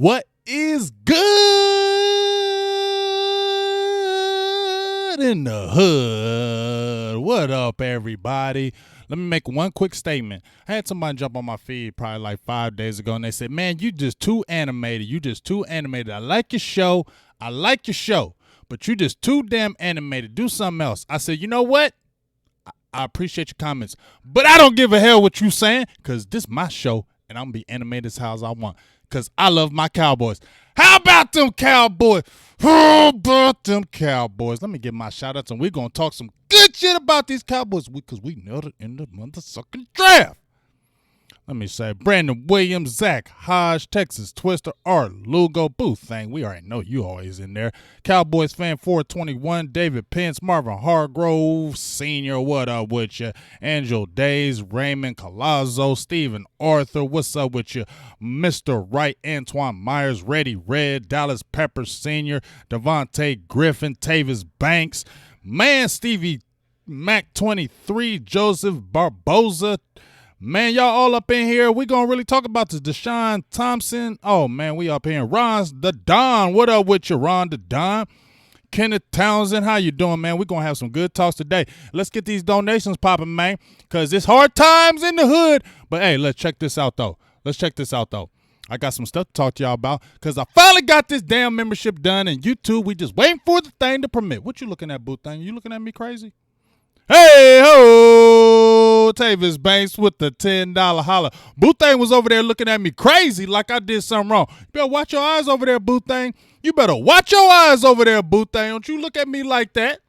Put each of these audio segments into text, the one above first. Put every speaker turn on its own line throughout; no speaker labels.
What is good in the hood? What up, everybody? Let me make one quick statement. I had somebody jump on my feed probably like 5 days ago, and they said, man, you just too animated. You just too animated. I like your show. But you just too damn animated. Do something else. I said, you know what? I appreciate your comments, but I don't give a hell what you saying, because this is my show, and I'm going to be animated as how I want, because I love my Cowboys. How about them Cowboys? How about them Cowboys? Let me give my shout-outs, and we're going to talk some good shit about these Cowboys, because we nailed it in the motherfucking draft. Let me say, Brandon Williams, Zach, Hodge, Texas, Twister, Art, Lugo, Booth Thing. We already know you always in there. Cowboys fan 421, David Pence, Marvin Hargrove, Senior, what up with you? Angel Days, Raymond Colazzo, Stephen Arthur, what's up with you? Mr. Wright, Antoine Myers, Reddy Red, Dallas Pepper Senior, Devontae Griffin, Tavis Banks, man, Stevie Mac 23, Joseph Barboza. Man, y'all all up in here. We gonna really talk about this Deshaun Thompson. Oh, man, we up here. Ron the Don. What up with you, Ron the Don? Kenneth Townsend, how you doing, man? We gonna have some good talks today. Let's get these donations popping, man, because it's hard times in the hood. But, hey, let's check this out, though. I got some stuff to talk to y'all about, because I finally got this damn membership done, and YouTube, we just waiting for the thing to permit. What you looking at, Boo Thing? You looking at me crazy? Hey ho, Tavis Banks with the $10 holler. Boo Thing was over there looking at me crazy like I did something wrong. You better watch your eyes over there, Boo Thing. You better watch your eyes over there, Boo Thing. Don't you look at me like that.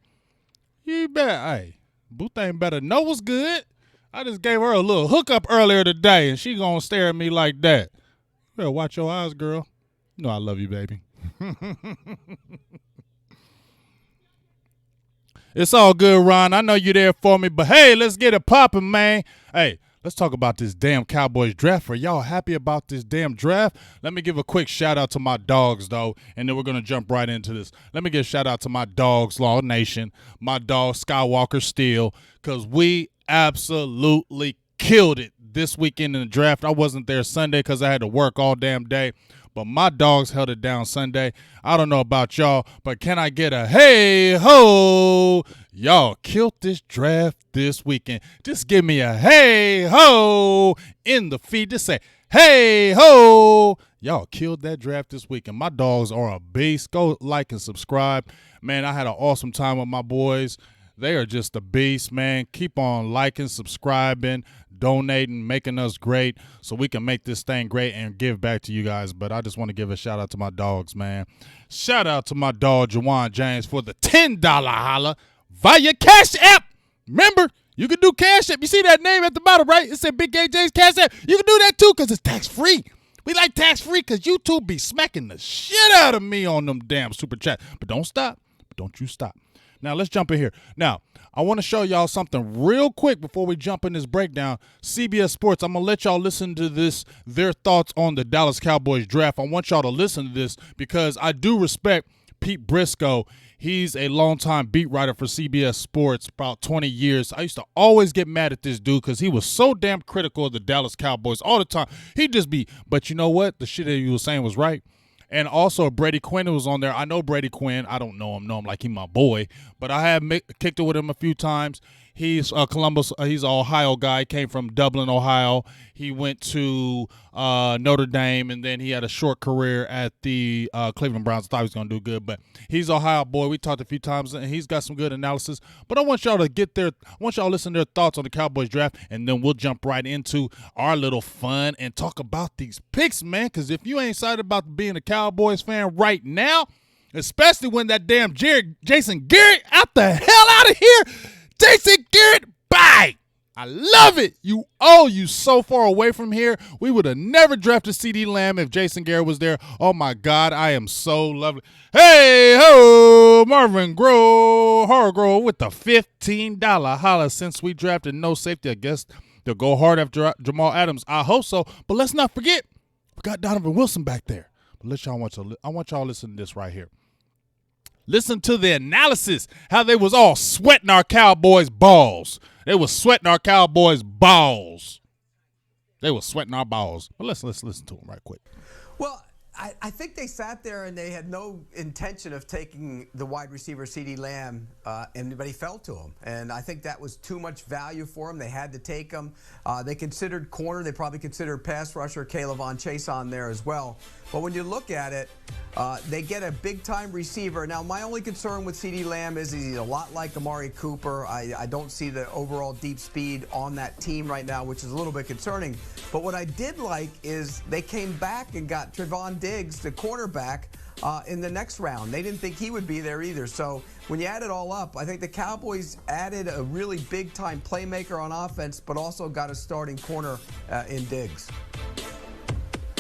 You better, hey, Boo Thing better know what's good. I just gave her a little hookup earlier today, and she gonna stare at me like that. You better watch your eyes, girl. You know I love you, baby. It's all good, Ron. I know you're there for me, but hey, let's get it popping, man. Hey, let's talk about this damn Cowboys draft. Are y'all happy about this damn draft? Let me give a quick shout out to my dogs, though, and then we're going to jump right into this. Let me give a shout out to my dogs, Law Nation, my dog, Skywalker Steel, because we absolutely killed it this weekend in the draft. I wasn't there Sunday because I had to work all damn day. But my dogs held it down Sunday. I don't know about y'all, but can I get a hey-ho? Y'all killed this draft this weekend. Just give me a hey-ho in the feed. Just say hey-ho. Y'all killed that draft this weekend. My dogs are a beast. Go like and subscribe. Man, I had an awesome time with my boys. They are just a beast, man. Keep on liking, subscribing, donating, making us great so we can make this thing great and give back to you guys. But I just want to give a shout out to my dogs, man. Shout out to my dog, Jawan James, for the $10 holla via Cash App. Remember, you can do Cash App. You see that name at the bottom, right? It said Big JJ's Cash App. You can do that too because it's tax-free. We like tax-free because YouTube be smacking the shit out of me on them damn super chat. But don't stop. Don't you stop. Now, let's jump in here. Now, I want to show y'all something real quick before we jump in this breakdown. CBS Sports, I'm going to let y'all listen to this, their thoughts on the Dallas Cowboys draft. I want y'all to listen to this because I do respect Pete Briscoe. He's a longtime beat writer for CBS Sports, about 20 years. I used to always get mad at this dude because he was so damn critical of the Dallas Cowboys all the time. He'd just be, but you know what? The shit that he was saying was right. And also Brady Quinn was on there. I know Brady Quinn. I don't know him like he's my boy, but I have kicked it with him a few times. He's Columbus. He's an Ohio guy. Came from Dublin, Ohio. He went to Notre Dame, and then he had a short career at the Cleveland Browns. I thought he was going to do good, but he's an Ohio boy. We talked a few times, and he's got some good analysis. But I want y'all to listen to their thoughts on the Cowboys draft, and then we'll jump right into our little fun and talk about these picks, man. Because if you ain't excited about being a Cowboys fan right now, especially when that damn Jason Garrett out the hell out of here. Jason Garrett, bye. I love it. You so far away from here. We would have never drafted CeeDee Lamb if Jason Garrett was there. Oh, my God. I am so lovely. Hey, ho, Marvin Hargrove with the $15 holla since we drafted no safety. I guess they'll go hard after Jamal Adams. I hope so. But let's not forget, we got Donovan Wilson back there. But I want y'all to listen to this right here. Listen to the analysis, how they was all sweating our Cowboys' balls. They was sweating our Cowboys' balls. They was sweating our balls. But let's listen to them right quick.
Well, I think they sat there and they had no intention of taking the wide receiver CeeDee Lamb, but he fell to him. And I think that was too much value for him. They had to take him. They considered corner. They probably considered pass rusher Caleb Chase on there as well. But when you look at it, they get a big-time receiver. Now, my only concern with CeeDee Lamb is he's a lot like Amari Cooper. I don't see the overall deep speed on that team right now, which is a little bit concerning. But what I did like is they came back and got Trevon Diggs, the cornerback, in the next round. They didn't think he would be there either. So when you add it all up, I think the Cowboys added a really big-time playmaker on offense, but also got a starting corner in Diggs.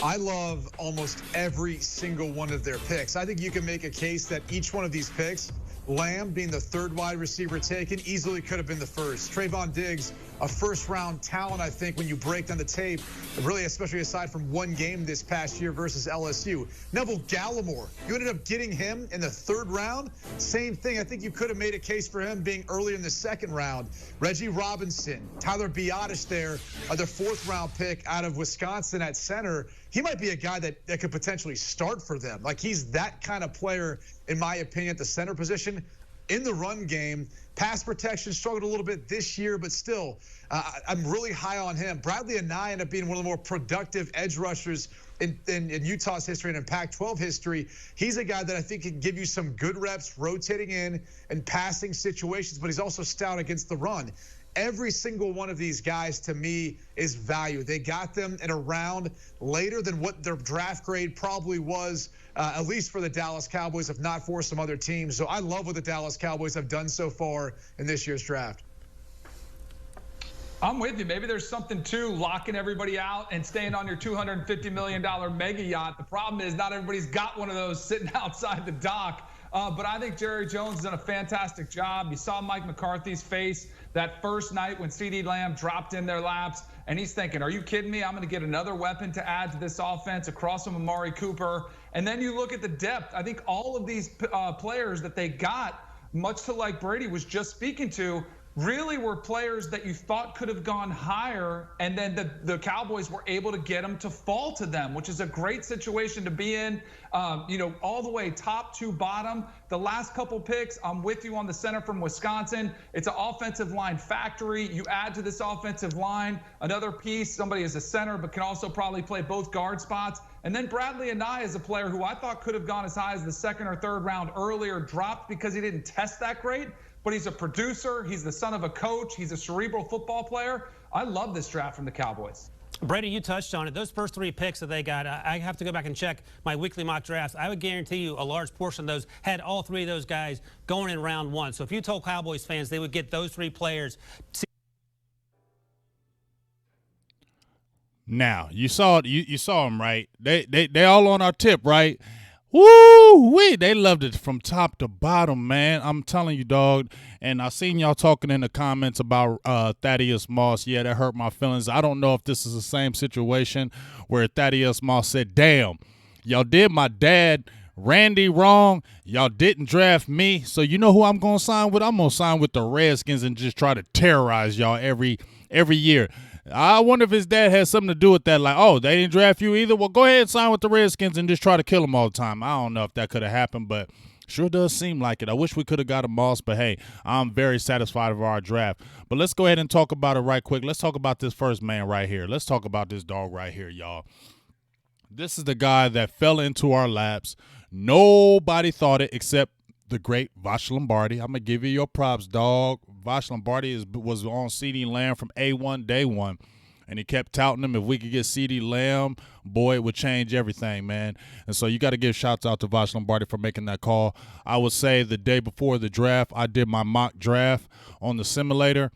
I love almost every single one of their picks. I think you can make a case that each one of these picks, Lamb being the third wide receiver taken, easily could have been the first. Trevon Diggs, a first-round talent, I think, when you break down the tape, really, especially aside from one game this past year versus LSU. Neville Gallimore, you ended up getting him in the third round. Same thing. I think you could have made a case for him being earlier in the second round. Reggie Robinson, Tyler Biotish there, the fourth-round pick out of Wisconsin at center. He might be a guy that could potentially start for them. Like, he's that kind of player, in my opinion, at the center position. In the run game, pass protection struggled a little bit this year, but still, I'm really high on him. Bradley Anae ended up being one of the more productive edge rushers in Utah's history and in Pac-12 history. He's a guy that I think can give you some good reps rotating in and passing situations, but he's also stout against the run. Every single one of these guys, to me, is value. They got them in a round later than what their draft grade probably was, at least for the Dallas Cowboys, if not for some other teams. So I love what the Dallas Cowboys have done so far in this year's draft.
I'm with you. Maybe there's something to locking everybody out and staying on your $250 million mega yacht. The problem is not everybody's got one of those sitting outside the dock. But I think Jerry Jones has done a fantastic job. You saw Mike McCarthy's face that first night when CeeDee Lamb dropped in their laps, and he's thinking, are you kidding me? I'm going to get another weapon to add to this offense across from Amari Cooper. And then you look at the depth. I think all of these players that they got, much to like Brady was just speaking to, really were players that you thought could have gone higher, and then the Cowboys were able to get them to fall to them, which is a great situation to be in. All the way top to bottom. The last couple picks, I'm with you on the center from Wisconsin. It's an offensive line factory. You add to this offensive line another piece. Somebody is a center, but can also probably play both guard spots. And then Bradley Anae is a player who I thought could have gone as high as the second or third round earlier, dropped because he didn't test that great. But he's a producer. He's the son of a coach. He's a cerebral football player. I love this draft from the Cowboys.
Brady, you touched on it. Those first three picks that they got, I have to go back and check my weekly mock drafts. I would guarantee you a large portion of those had all three of those guys going in round one. So if you told Cowboys fans they would get those three players.
Now, you saw them, right? They all on our tip, right? Woo-wee! They loved it from top to bottom, man. I'm telling you, dog. And I seen y'all talking in the comments about Thaddeus Moss. Yeah, that hurt my feelings. I don't know if this is the same situation where Thaddeus Moss said, damn, y'all did my dad, Randy, wrong. Y'all didn't draft me. So you know who I'm going to sign with? I'm going to sign with the Redskins and just try to terrorize y'all every year. I wonder if his dad has something to do with that. Like, oh, they didn't draft you either? Well, go ahead and sign with the Redskins and just try to kill them all the time. I don't know if that could have happened, but sure does seem like it. I wish we could have got a Moss, but hey, I'm very satisfied with our draft. But let's go ahead and talk about it right quick. Let's talk about this first man right here. Let's talk about this dog right here, y'all. This is the guy that fell into our laps. Nobody thought it except the great Vash Lombardi. I'm going to give you your props, dog. Vash Lombardi was on CeeDee Lamb from A1, day one. And he kept touting him. If we could get CeeDee Lamb, boy, it would change everything, man. And so you got to give shouts out to Vash Lombardi for making that call. I would say the day before the draft, I did my mock draft on the simulator.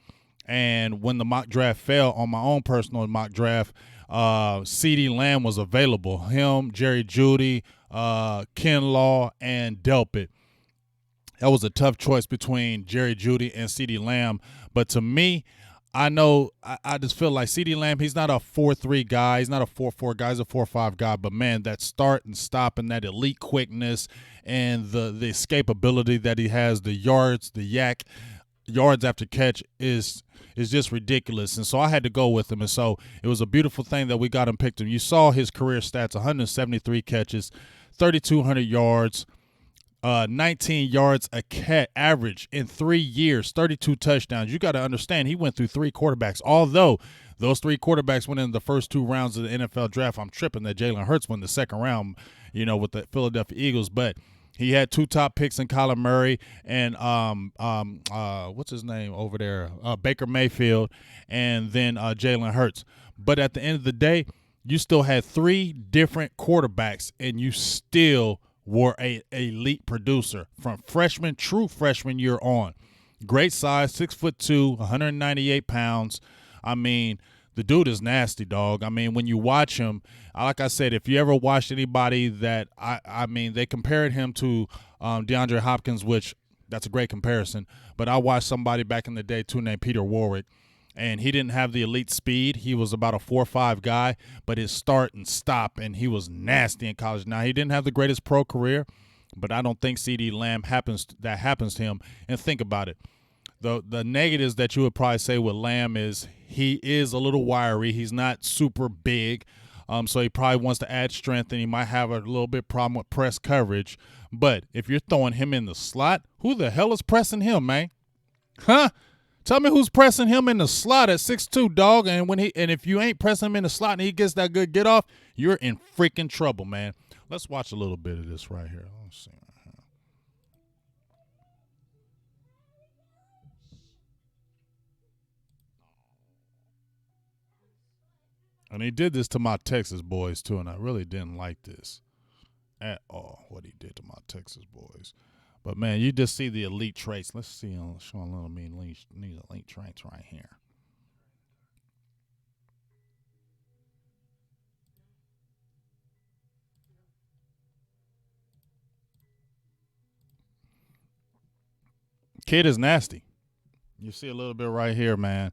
And when the mock draft fell on my own personal mock draft, CeeDee Lamb was available. Him, Jerry Jeudy, Ken Law, and Delpit. That was a tough choice between Jerry Jeudy and CeeDee Lamb. But to me, I know I just feel like CeeDee Lamb, he's not a 4-3 guy. He's not a 4-4 guy. He's a 4-5 guy. But, man, that start and stop and that elite quickness and the escapability that he has, the yards, the yak, yards after catch is just ridiculous. And so I had to go with him. And so it was a beautiful thing that we got him, picked him. You saw his career stats: 173 catches, 3,200 yards, 19 yards a catch average in 3 years, 32 touchdowns. You got to understand, he went through 3 quarterbacks. Although those 3 quarterbacks went in the first 2 rounds of the NFL draft, I'm tripping that Jalen Hurts went the second round, with the Philadelphia Eagles. But he had 2 top picks in Kyler Murray and what's his name over there, Baker Mayfield, and then Jalen Hurts. But at the end of the day, you still had 3 different quarterbacks, and you still were a elite producer from true freshman year on. Great size, 6'2", 198 pounds. I mean, the dude is nasty, dog. I mean, when you watch him, like I said, if you ever watched anybody that, I mean, they compared him to DeAndre Hopkins, which that's a great comparison. But I watched somebody back in the day, too, named Peter Warwick, and he didn't have the elite speed. He was about a 4.5 guy, but his start and stop, and he was nasty in college. Now, he didn't have the greatest pro career, but I don't think CeeDee Lamb happens to him. And think about it. The negatives that you would probably say with Lamb is he is a little wiry. He's not super big, so he probably wants to add strength, and he might have a little bit problem with press coverage. But if you're throwing him in the slot, who the hell is pressing him, man? Huh? Tell me who's pressing him in the slot at 6'2", dog. And if you ain't pressing him in the slot and he gets that good get off, you're in freaking trouble, man. Let's watch a little bit of this right here. Let's see. And he did this to my Texas boys, too, and I really didn't like this at all, what he did to my Texas boys. But, man, you just see the elite traits. Let's see, show a little elite traits right here. Kid is nasty. You see a little bit right here, man.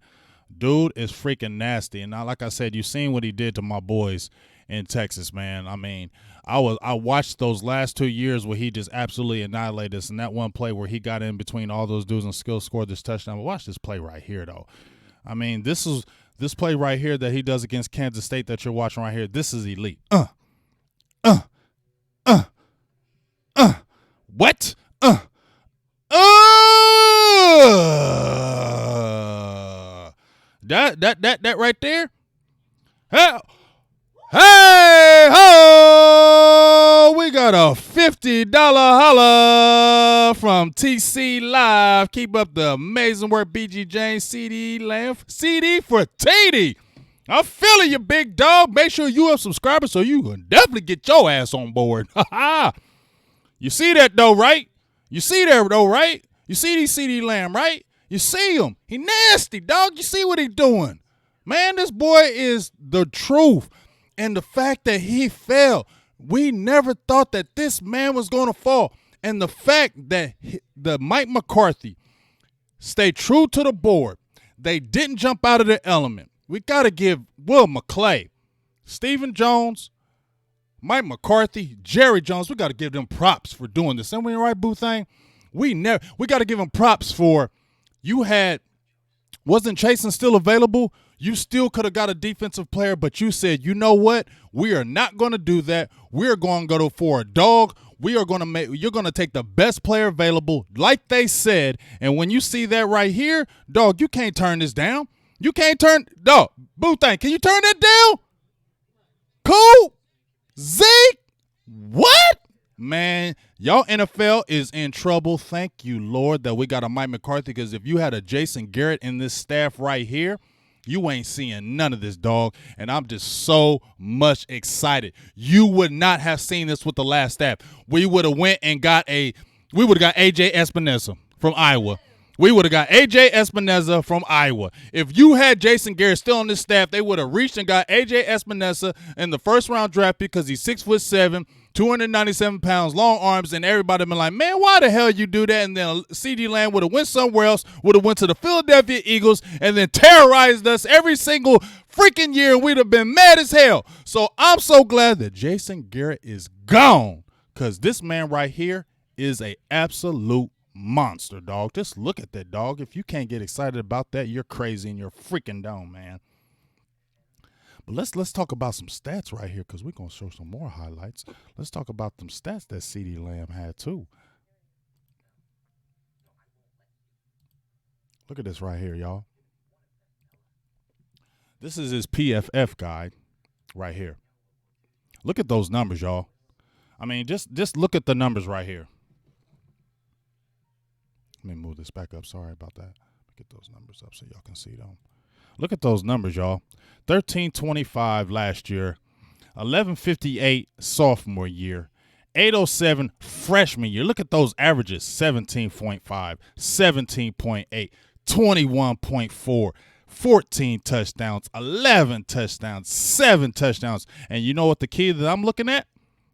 Dude is freaking nasty. And now, like I said, you seen what he did to my boys in Texas, man. I mean, I watched those last 2 years where he just absolutely annihilated us. And that one play where he got in between all those dudes and still scored this touchdown. But watch this play right here, though. I mean, this play right here that he does against Kansas State that you're watching right here. This is elite. What? That right there. Hey ho! We got a $50 holla from TC Live. Keep up the amazing work, BGJ, CeeDee Lamb, CeeDee for TD. I'm feeling you, big dog. Make sure you are subscribers so you can definitely get your ass on board. You see that though, right? You see that though, right? You see these CeeDee Lamb, right? You see him. He nasty, dog. You see what he doing. Man, this boy is the truth. And the fact that he fell, we never thought that this man was going to fall. And the fact that the Mike McCarthy stayed true to the board, they didn't jump out of their element. We got to give Will McClay, Stephen Jones, Mike McCarthy, Jerry Jones, we got to give them props for doing this. Ain't we right, Boo Thing? We got to give them props for wasn't Chasen still available? You still could have got a defensive player, but you said, you know what? We are not going to do that. We're going to go for a dog. You're going to take the best player available, like they said. And when you see that right here, dog, you can't turn this down. You can't dog, Boo Thing, can you turn that down? Cool. Zeke, what? Man, y'all NFL is in trouble. Thank you, Lord, that we got a Mike McCarthy, because if you had a Jason Garrett in this staff right here, you ain't seeing none of this, dog, and I'm just so much excited. You would not have seen this with the last staff. We would have went and got A.J. Espinoza from Iowa. We would have got A.J. Espinoza from Iowa. If you had Jason Garrett still on this staff, they would have reached and got A.J. Espinoza in the first-round draft because he's 6'7", 297 pounds, long arms, and everybody been like, man, why the hell you do that? And then CeeDee Lamb would have went somewhere else, would have went to the Philadelphia Eagles, and then terrorized us every single freaking year, and we'd have been mad as hell. So I'm so glad that Jason Garrett is gone, because this man right here is a absolute monster, dog. Just look at that, dog. If you can't get excited about that, you're crazy in your freaking dome, man. But let's talk about some stats right here, because we're going to show some more highlights. Let's talk about them stats that CeeDee Lamb had, too. Look at this right here, y'all. This is his PFF guide right here. Look at those numbers, y'all. I mean, just look at the numbers right here. Let me move this back up. Sorry about that. Get those numbers up so y'all can see them. Look at those numbers, y'all. 1325 last year, 1158 sophomore year, 807 freshman year. Look at those averages: 17.5, 17.8, 21.4, 14 touchdowns, 11 touchdowns, 7 touchdowns. And you know what the key that I'm looking at?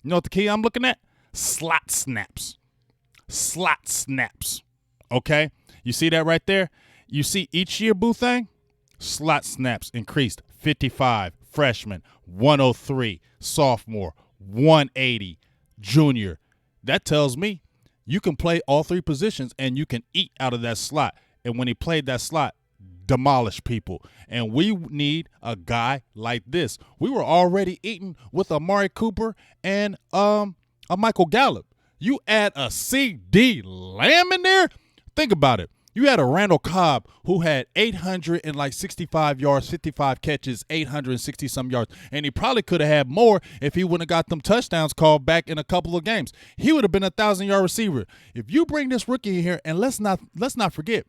You know what the key I'm looking at? Slot snaps. Slot snaps. Okay? You see that right there? You see each year, Boo Thang? Slot snaps increased. 55 freshman, 103 sophomore, 180 junior. That tells me you can play all three positions and you can eat out of that slot. And when he played that slot, demolish people. And we need a guy like this. We were already eating with Amari Cooper and a Michael Gallup. You add a CeeDee Lamb in there? Think about it. You had a Randall Cobb who had 865 yards, 55 catches, 860-some yards, and he probably could have had more if he wouldn't have got them touchdowns called back in a couple of games. He would have been a 1,000-yard receiver. If you bring this rookie in here, and let's not forget,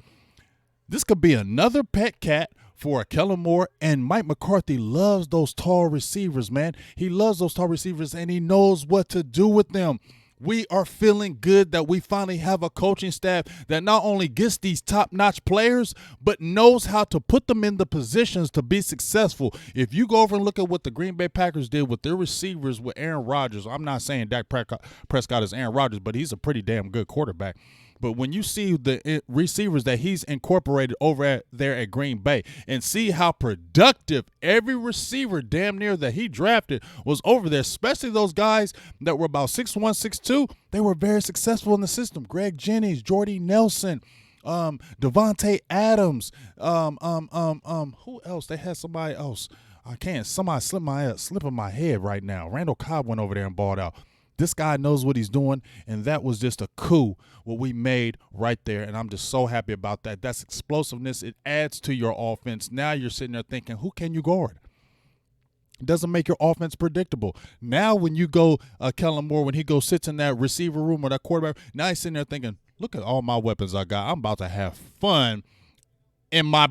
this could be another pet cat for a Gallimore, and Mike McCarthy loves those tall receivers, man. He loves those tall receivers, and he knows what to do with them. We are feeling good that we finally have a coaching staff that not only gets these top-notch players, but knows how to put them in the positions to be successful. If you go over and look at what the Green Bay Packers did with their receivers with Aaron Rodgers, I'm not saying Dak Prescott is Aaron Rodgers, but he's a pretty damn good quarterback. But when you see the receivers that he's incorporated over there at Green Bay and see how productive every receiver damn near that he drafted was over there, especially those guys that were about 6'1", 6'2", they were very successful in the system. Greg Jennings, Jordy Nelson, Devontae Adams, who else? They had somebody else. Somebody slipping my head right now. Randall Cobb went over there and balled out. This guy knows what he's doing, and that was just a coup, what we made right there, and I'm just so happy about that. That's explosiveness. It adds to your offense. Now you're sitting there thinking, who can you guard? It doesn't make your offense predictable. Now when you go, Gallimore, when he goes sits in that receiver room or that quarterback, now he's sitting there thinking, look at all my weapons I got. I'm about to have fun in my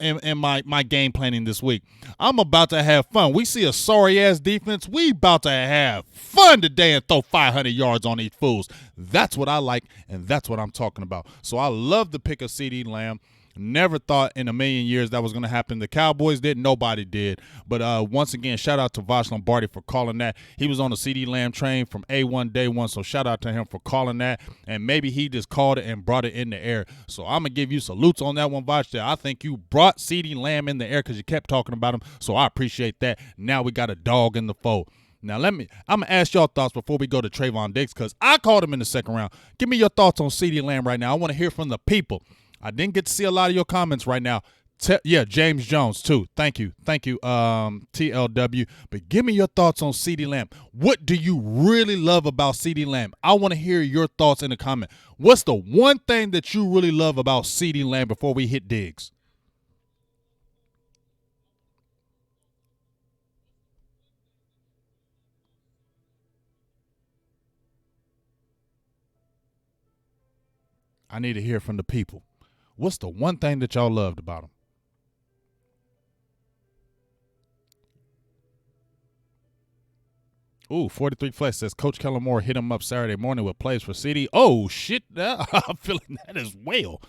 in my game planning this week. I'm about to have fun. We see a sorry-ass defense. We about to have fun today and throw 500 yards on these fools. That's what I like, and that's what I'm talking about. So I love the pick of CeeDee Lamb. Never thought in a million years that was going to happen. The Cowboys did. Nobody did. But once again, shout out to Vosh Lombardi for calling that. He was on the CeeDee Lamb train from A1 day one, so shout out to him for calling that. And maybe he just called it and brought it in the air. So I'm going to give you salutes on that one, Vosh. I think you brought CeeDee Lamb in the air because you kept talking about him, so I appreciate that. Now we got a dog in the fold. Now, I'm going to ask y'all thoughts before we go to Trevon Diggs because I called him in the second round. Give me your thoughts on CeeDee Lamb right now. I want to hear from the people. I didn't get to see a lot of your comments right now. Yeah, James Jones, too. Thank you, TLW. But give me your thoughts on CeeDee Lamb. What do you really love about CeeDee Lamb? I want to hear your thoughts in the comment. What's the one thing that you really love about CeeDee Lamb before we hit Diggs? I need to hear from the people. What's the one thing that y'all loved about him? Ooh, 43 Flex says Coach Gallimore hit him up Saturday morning with plays for CeeDee. Oh, shit. I'm feeling that as well.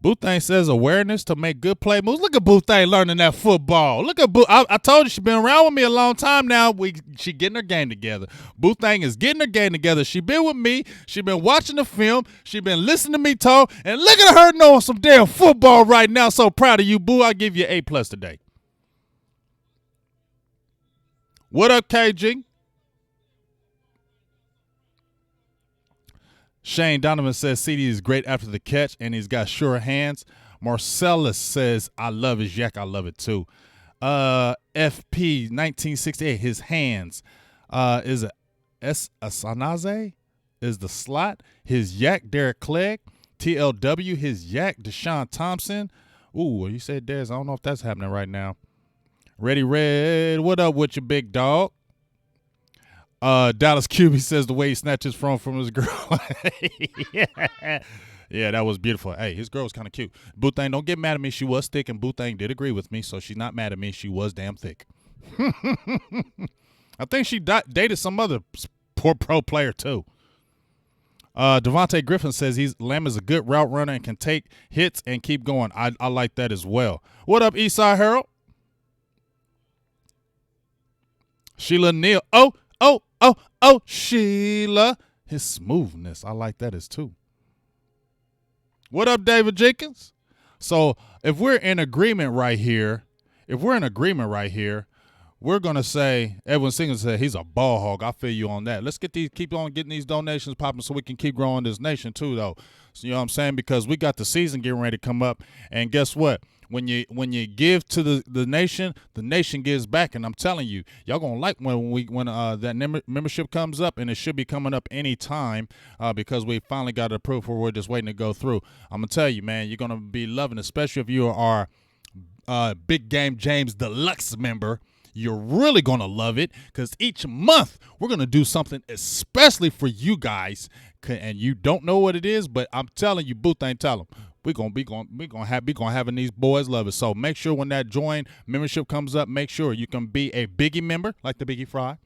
Boothang says awareness to make good play moves. Look at Boothang learning that football. Look at I told you she's been around with me a long time now. She getting her game together. Boothang is getting her game together. She been with me. She been watching the film. She been listening to me talk. And look at her knowing some damn football right now. So proud of you, Boo. I give you an A+ today. What up, KG? Shane Donovan says CeeDee is great after the catch, and he's got sure hands. Marcellus says, I love his yak. I love it too. FP 1968, his hands. Is it Asanaze? Is the slot. His yak, Derek Clegg. TLW, his yak, Deshaun Thompson. Ooh, you said Dez. I don't know if that's happening right now. Ready Red, what up with your big dog? Dallas QB says the way he snatches from his girl. Yeah, that was beautiful. Hey, his girl was kind of cute. Boothang, don't get mad at me. She was thick, and Boothang did agree with me, so she's not mad at me. She was damn thick. I think she dated some other poor pro player, too. Devontae Griffin says Lamb is a good route runner and can take hits and keep going. I like that as well. What up, Eastside Harold? Sheila Neal. Oh, Sheila. His smoothness. I like that as too. What up, David Jenkins? So if we're in agreement right here, we're going to say, Edwin Singleton said he's a ball hog. I feel you on that. Let's keep on getting these donations popping so we can keep growing this nation too, though. So, you know what I'm saying? Because we got the season getting ready to come up. And guess what? When you give to the nation gives back. And I'm telling you, y'all going to like when that membership comes up, and it should be coming up any time because we finally got it approved for we're just waiting to go through. I'm going to tell you, man, you're going to be loving it, especially if you are Big Game James Deluxe member. You're really going to love it because each month we're going to do something especially for you guys, and you don't know what it is, but I'm telling you, Booth ain't tell them. We're gonna having these boys love it. So make sure when that join membership comes up, make sure you can be a Biggie member like the Biggie Fry.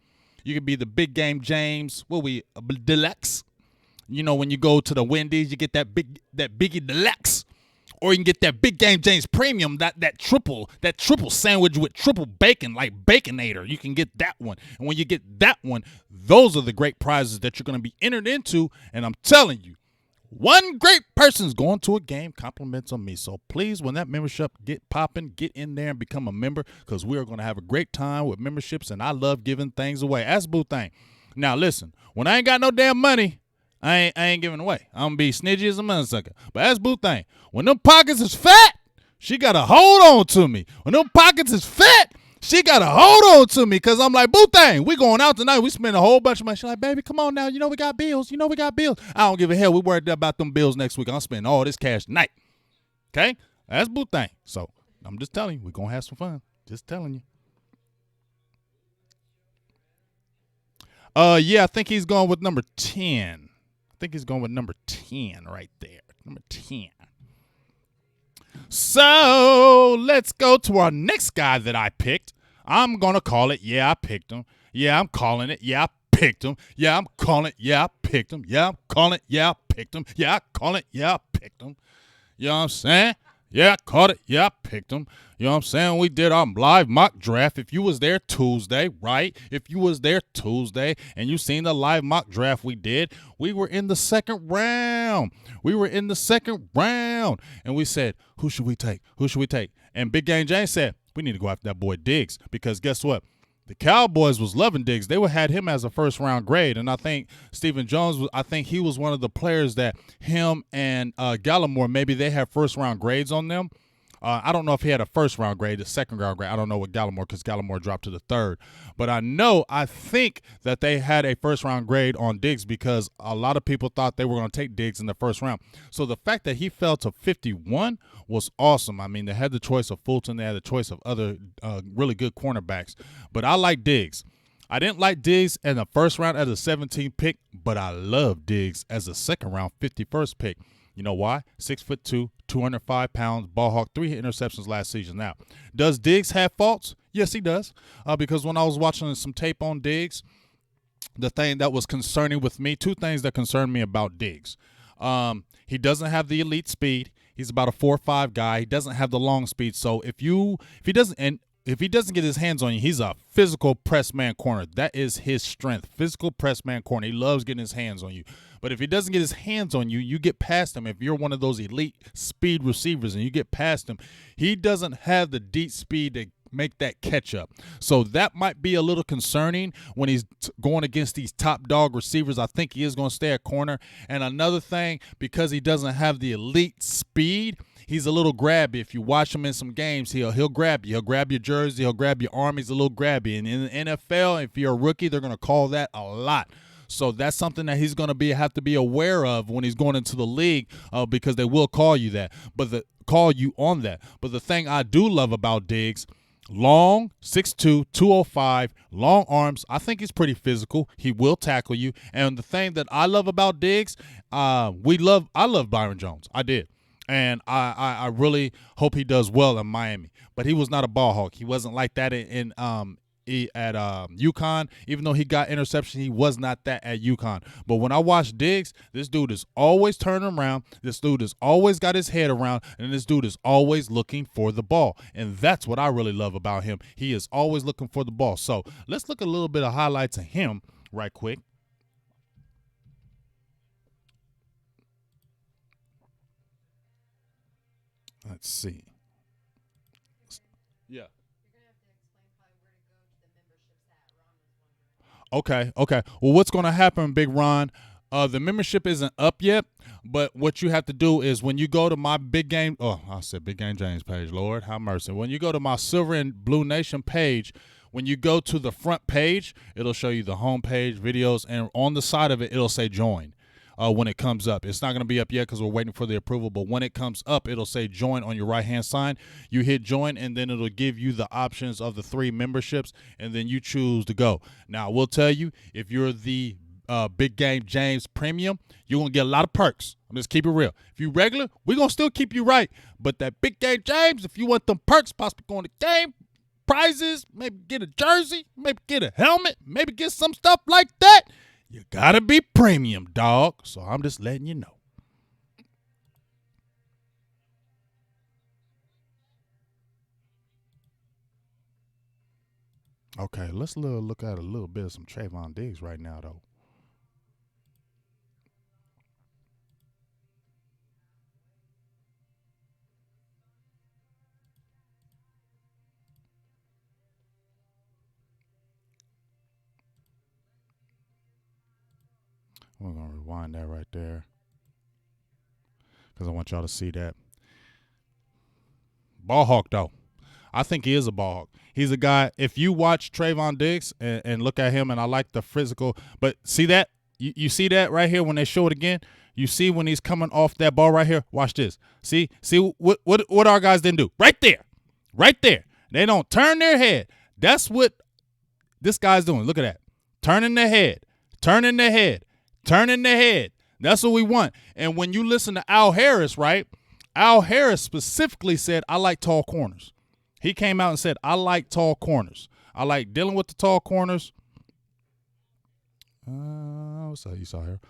You can be the Big Game James. Deluxe. You know, when you go to the Wendy's, you get that Biggie Deluxe. Or you can get that Big Game James Premium, that triple sandwich with triple bacon, like Baconator. You can get that one. And when you get that one, those are the great prizes that you're going to be entered into. And I'm telling you, one great person's going to a game, compliments on me. So please, when that membership get popping, get in there and become a member, because we are going to have a great time with memberships, and I love giving things away. That's Boo Thing. Now listen, when I ain't got no damn money, I ain't giving away. I'm going to be snidgy as a motherfucker. But that's Boo Thing. When them pockets is fat, she got to hold on to me. When them pockets is fat, she got to hold on to me because I'm like, Boo Thing, we going out tonight. We spend a whole bunch of money. She's like, baby, come on now. You know we got bills. I don't give a hell. We worried about them bills next week. I'm spending all this cash tonight. Okay? That's Boo Thing. So I'm just telling you, we're going to have some fun. Just telling you. Yeah, I think he's going with number 10. I think he's going with number 10 right there. Number 10. So let's go to our next guy that I picked. I'm going to call it, yeah, I picked him. Yeah, I'm calling it, yeah, I picked him. Yeah, I'm calling it, yeah, I picked him. Yeah, I'm calling it, yeah, I picked him. Yeah, I call it, yeah, I picked him. You know what I'm saying? Yeah, I caught it. Yeah, I picked him. You know what I'm saying? We did our live mock draft. If you was there Tuesday, right? If you was there Tuesday and you seen the live mock draft we did, we were in the second round. And we said, who should we take? And Big Game James said, we need to go after that boy Diggs because guess what? The Cowboys was loving Diggs. They had him as a first-round grade, and I think Stephen Jones, he was one of the players that him and Gallimore, maybe they had first-round grades on them. I don't know if he had a first-round grade, a second-round grade. I don't know what Gallimore, because Gallimore dropped to the third. But I think that they had a first-round grade on Diggs because a lot of people thought they were going to take Diggs in the first round. So the fact that he fell to 51 was awesome. I mean, they had the choice of Fulton. They had the choice of other really good cornerbacks. But I like Diggs. I didn't like Diggs in the first round as a 17th pick, but I love Diggs as a second-round 51st pick. You know why? 6'2", 205 pounds, ball hawk, 3 interceptions last season. Now, does Diggs have faults? Yes, he does. Because when I was watching some tape on Diggs, the thing that was concerning with me, two things that concerned me about Diggs. He doesn't have the elite speed. He's about a 4.5 guy. He doesn't have the long speed. So if he doesn't get his hands on you, he's a physical press man corner. That is his strength, physical press man corner. He loves getting his hands on you. But if he doesn't get his hands on you, you get past him. If you're one of those elite speed receivers and you get past him, he doesn't have the deep speed make that catch up. So that might be a little concerning when he's going against these top dog receivers. I think he is going to stay at corner. And another thing, because he doesn't have the elite speed, he's a little grabby. If you watch him in some games, he'll grab you. He'll grab your jersey. He'll grab your arm. He's a little grabby. And in the NFL, if you're a rookie, they're going to call that a lot. So that's something that he's going to have to be aware of when he's going into the league, because they will call you that. Call you on that. But the thing I do love about Diggs, long, 6'2", 205, long arms. I think he's pretty physical. He will tackle you. And the thing that I love about Diggs, I love Byron Jones. I did. And I really hope he does well in Miami. But he was not a ball hawk. He wasn't like that at UConn. Even though he got interception, he was not that at UConn. But when I watch Diggs, this dude is always turning around. This dude has always got his head around, and this dude is always looking for the ball. And that's what I really love about him. He is always looking for the ball. So let's look at a little bit of highlights of him right quick. Let's see. Yeah. Okay. Well, what's going to happen, Big Ron? The membership isn't up yet, but what you have to do is when you go to my Big Game, I said Big Game James page, Lord have mercy. When you go to my Silver and Blue Nation page, when you go to the front page, it'll show you the home page, videos, and on the side of it, it'll say join. When it comes up, it's not going to be up yet because we're waiting for the approval, but when it comes up, it'll say join on your right hand side. You hit join, and then it'll give you the options of the 3 memberships, and then you choose to go. Now, we'll tell you, if you're the Big Game James Premium, you're going to get a lot of perks. I'm just keep it real. If you regular, we're going to still keep you right, but that Big Game James, if you want them perks, possibly going to game, prizes, maybe get a jersey, maybe get a helmet, maybe get some stuff like that, you gotta be premium, dog. So I'm just letting you know. Okay, let's look at a little bit of some Trevon Diggs right now, though. We're going to rewind that right there because I want y'all to see that. Ball hawk, though. I think he is a ball hawk. He's a guy, if you watch Trevon Diggs and look at him, and I like the physical, but see that? You see that right here when they show it again? You see when he's coming off that ball right here? Watch this. See what our guys didn't do? Right there. Right there. They don't turn their head. That's what this guy's doing. Look at that. Turning their head. Turning their head. Turning their head. That's what we want. And when you listen to Al Harris, right? Al Harris specifically said, I like tall corners. He came out and said, I like tall corners. I like dealing with the tall corners. What's that you saw here?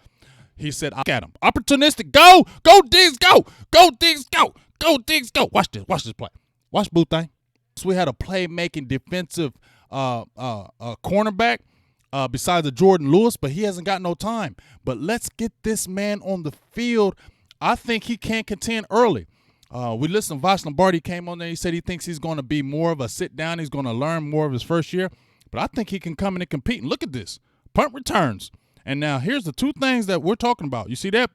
He said, look at him. Opportunistic. Go. Go, Diggs, go. Go, Diggs, go. Go, Diggs, go. Watch this. Watch this play. Watch Boo thing. So we had a playmaking defensive cornerback. Besides the Jordan Lewis, but he hasn't got no time. But let's get this man on the field. I think he can contend early. We listened to Vash Lombardi came on there. He said he thinks he's going to be more of a sit-down. He's going to learn more of his first year. But I think he can come in and compete. And look at this. Punt returns. And now here's the 2 things that we're talking about. You see that?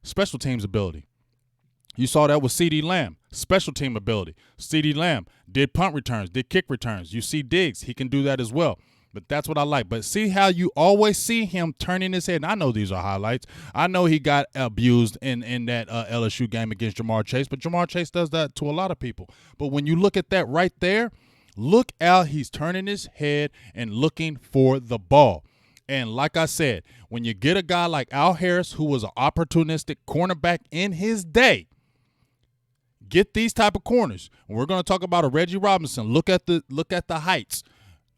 Special teams ability. You saw that with CeeDee Lamb. Special team ability. CeeDee Lamb did punt returns, did kick returns. You see Diggs. He can do that as well. But that's what I like. But see how you always see him turning his head. And I know these are highlights. I know he got abused in that LSU game against Jamar Chase. But Jamar Chase does that to a lot of people. But when you look at that right there, look out. He's turning his head and looking for the ball. And like I said, when you get a guy like Al Harris, who was an opportunistic cornerback in his day, get these type of corners. And we're going to talk about a Reggie Robinson. Look at the heights.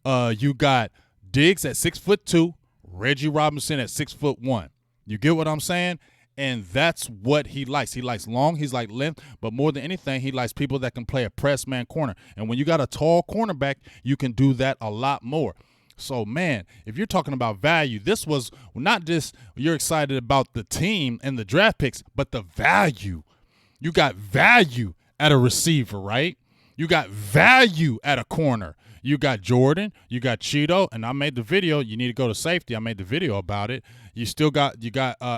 You got Diggs at 6'2", Reggie Robinson at 6'1". You get what I'm saying? And that's what he likes. He likes long, he's like length, but more than anything, he likes people that can play a press man corner. And when you got a tall cornerback, you can do that a lot more. So, man, if you're talking about value, this was not just you're excited about the team and the draft picks, but the value. You got value at a receiver, right? You got value at a corner. You got Jordan, you got Cheeto, and I made the video. You need to go to safety. I made the video about it. You got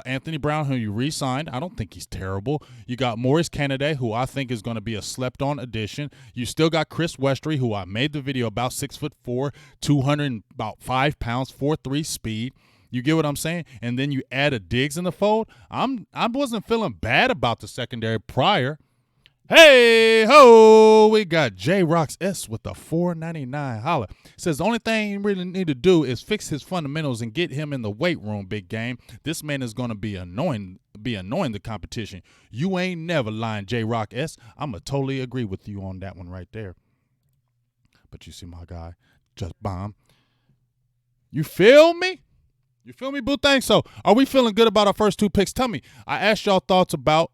Anthony Brown, who you re-signed. I don't think he's terrible. You got Maurice Kennedy, who I think is going to be a slept-on addition. You still got Chris Westry, who I made the video about, 6'4", 205 pounds, 4.3 speed. You get what I'm saying? And then you add a Diggs in the fold. I wasn't feeling bad about the secondary prior. Hey ho, we got J Rocks S with the $4.99 holla. Says the only thing you really need to do is fix his fundamentals and get him in the weight room, big game. This man is gonna be annoying the competition. You ain't never lying, J Rock S. I'ma totally agree with you on that one right there. But you see my guy, Just Bomb. You feel me? You feel me, boo? Thanks. So are we feeling good about our first 2 picks? Tell me. I asked y'all thoughts about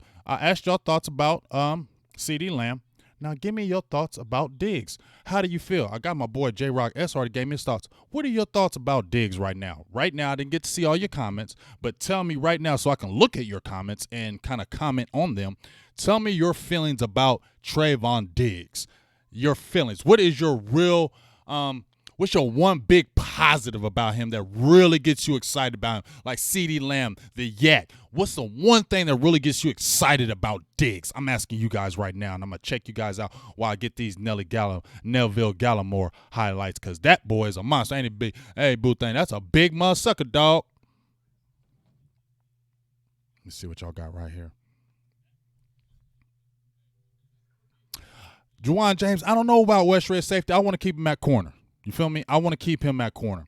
CeeDee Lamb. Now give me your thoughts about Diggs. How do you feel? I got my boy J Rock S already gave me his thoughts. What are your thoughts about Diggs right now? Right now, I didn't get to see all your comments, but tell me right now so I can look at your comments and kind of comment on them. Tell me your feelings about Trevon Diggs. Your feelings. What is your real what's your one big positive about him that really gets you excited about him? Like CeeDee Lamb, the Yak. What's the one thing that really gets you excited about Diggs? I'm asking you guys right now, and I'm going to check you guys out while I get these Neville Gallimore highlights, because that boy is a monster. Ain't it big? Hey, boo thing, that's a big motherfucker, dog. Let me see what y'all got right here. Juwan James, I don't know about West Red safety. I want to keep him at corner. You feel me? I want to keep him at corner.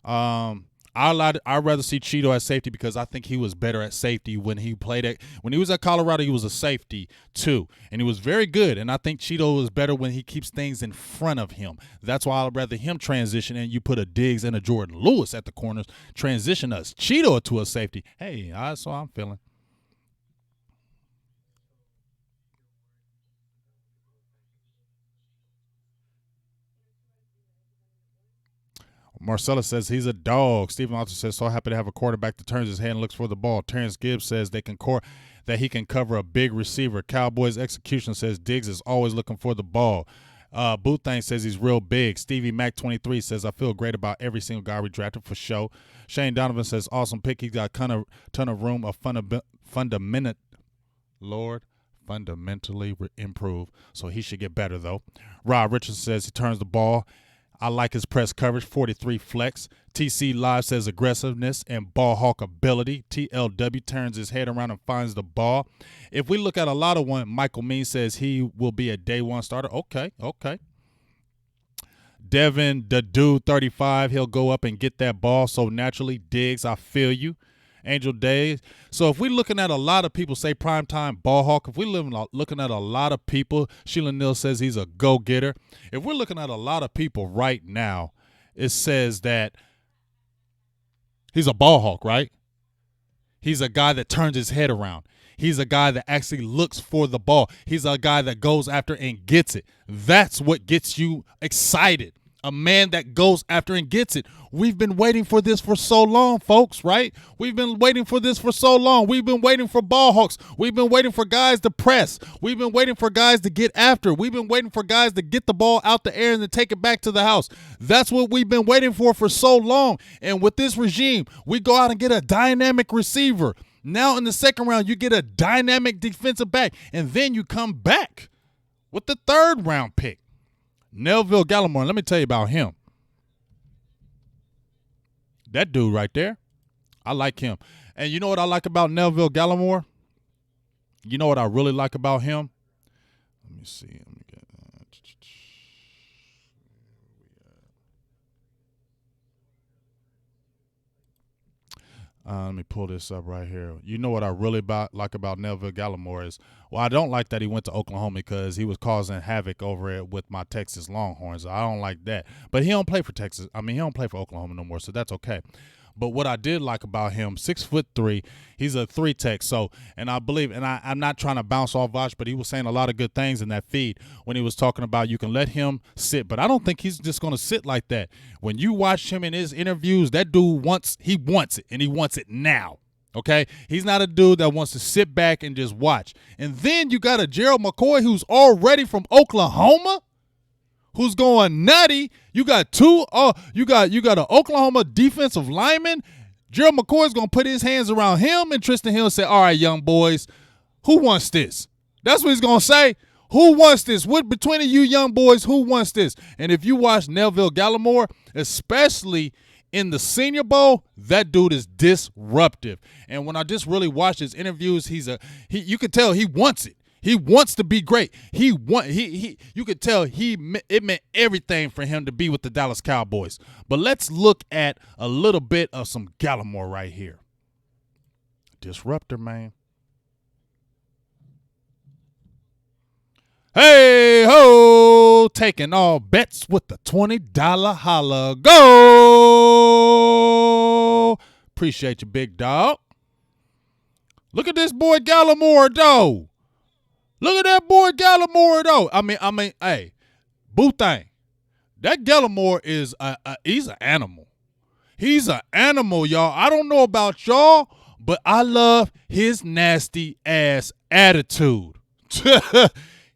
I'd rather see Cheeto at safety because I think he was better at safety when he was at Colorado. He was a safety too, and he was very good. And I think Cheeto is better when he keeps things in front of him. That's why I'd rather him transition and you put a Diggs and a Jordan Lewis at the corners, transition us Cheeto to a safety. Hey, that's how I'm feeling. Marcella says he's a dog. Stephen also says so happy to have a quarterback that turns his head and looks for the ball. Terrence Gibbs says that he can cover a big receiver. Cowboys Execution says Diggs is always looking for the ball. Boothang says he's real big. Stevie Mac 23 says I feel great about every single guy we drafted for sure. Shane Donovan says awesome pick. He's got a ton of room, fundamentally improve. So he should get better though. Rob Richardson says he turns the ball. I like his press coverage, 43 flex. TC Live says aggressiveness and ball hawk ability. TLW turns his head around and finds the ball. If we look at a lot of one, Michael Mean says he will be a day one starter. Okay. Devin, the dude, 35, he'll go up and get that ball so naturally. Diggs, I feel you. Angel Days. So if we're looking at a lot of people say primetime ball hawk, if we're looking at a lot of people, Sheila Neal says he's a go-getter. If we're looking at a lot of people right now, it says that he's a ball hawk, right? He's a guy that turns his head around. He's a guy that actually looks for the ball. He's a guy that goes after and gets it. That's what gets you excited. A man that goes after and gets it. We've been waiting for this for so long, folks, right? We've been waiting for this for so long. We've been waiting for ball hawks. We've been waiting for guys to press. We've been waiting for guys to get after. We've been waiting for guys to get the ball out the air and then take it back to the house. That's what we've been waiting for so long. And with this regime, we go out and get a dynamic receiver. Now in the second round, you get a dynamic defensive back. And then you come back with the third round pick. Neville Gallimore, let me tell you about him. That dude right there, I like him. And you know what I like about Neville Gallimore? You know what I really like about him? Let me see. Let me get let me pull this up right here. You know what I really like about Neville Gallimore is, well, I don't like that he went to Oklahoma because he was causing havoc over it with my Texas Longhorns. I don't like that. But he don't play for Texas. I mean, he don't play for Oklahoma no more, so that's okay. But what I did like about him, 6'3", he's a 3-tech. So, and I believe, and I'm not trying to bounce off Vosh, but he was saying a lot of good things in that feed when he was talking about you can let him sit. But I don't think he's just going to sit like that. When you watch him in his interviews, that dude wants it, and he wants it now. Okay, he's not a dude that wants to sit back and just watch. And then you got a Gerald McCoy who's already from Oklahoma, who's going nutty. You got you got an Oklahoma defensive lineman. Gerald McCoy's gonna put his hands around him, and Tristan Hill say, "All right, young boys, who wants this?" That's what he's gonna say. Who wants this? What between you young boys, who wants this? And if you watch Neville Gallimore, especially in the Senior Bowl, that dude is disruptive. And when I just really watch his interviews, you can tell he wants it. He wants to be great. You could tell it meant everything for him to be with the Dallas Cowboys. But let's look at a little bit of some Gallimore right here. Disruptor, man. Hey ho, taking all bets with the $20 holla. Go! Appreciate you, big dog. Look at this boy Gallimore, though. Look at that boy Gallimore, though. I mean, hey, boo thing. That Gallimore is he's an animal. He's an animal, y'all. I don't know about y'all, but I love his nasty ass attitude.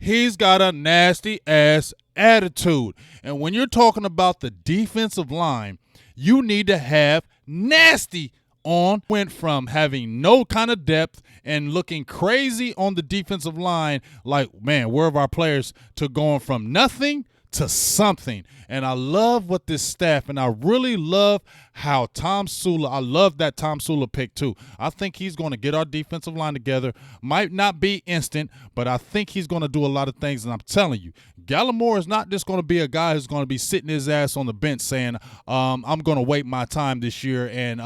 He's got a nasty ass attitude. And when you're talking about the defensive line, you need to have nasty on. Went from having no kind of depth and looking crazy on the defensive line, like, man, where are our players, to going from nothing to something. And I love what this staff, and I really love how Tom Sula, I love that Tom Sula pick too. I think he's going to get our defensive line together. Might not be instant, but I think he's going to do a lot of things. And I'm telling you, Gallimore is not just going to be a guy who's going to be sitting his ass on the bench saying, I'm going to wait my time this year and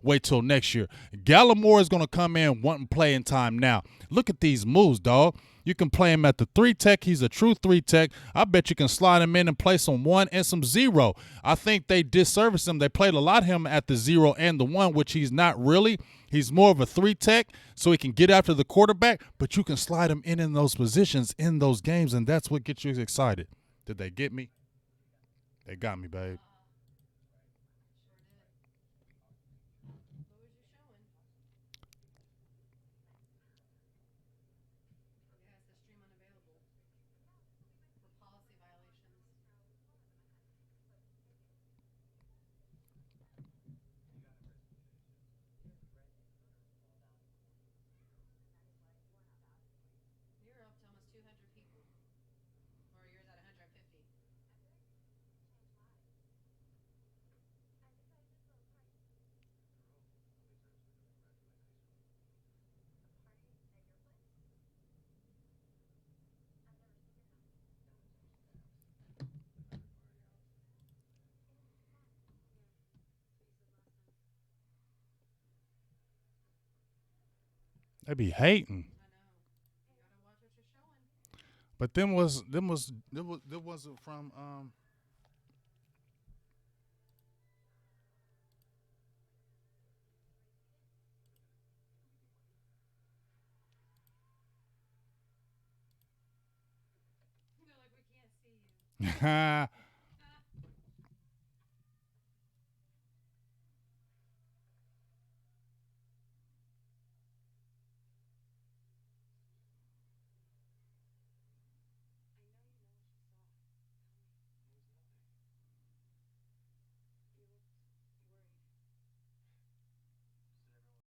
wait till next year. Gallimore is going to come in wanting playing time now. Look at these moves, dog. You can play him at the 3 tech. He's a true 3 tech. I bet you can slide him in and play some 1 and some 0. I think they disserviced him. They played a lot of him at the 0 and the 1, which he's not really. He's more of a 3 tech, so he can get after the quarterback, but you can slide him in those positions in those games, and that's what gets you excited. Did they get me? They got me, babe. They be hating. But them wasn't from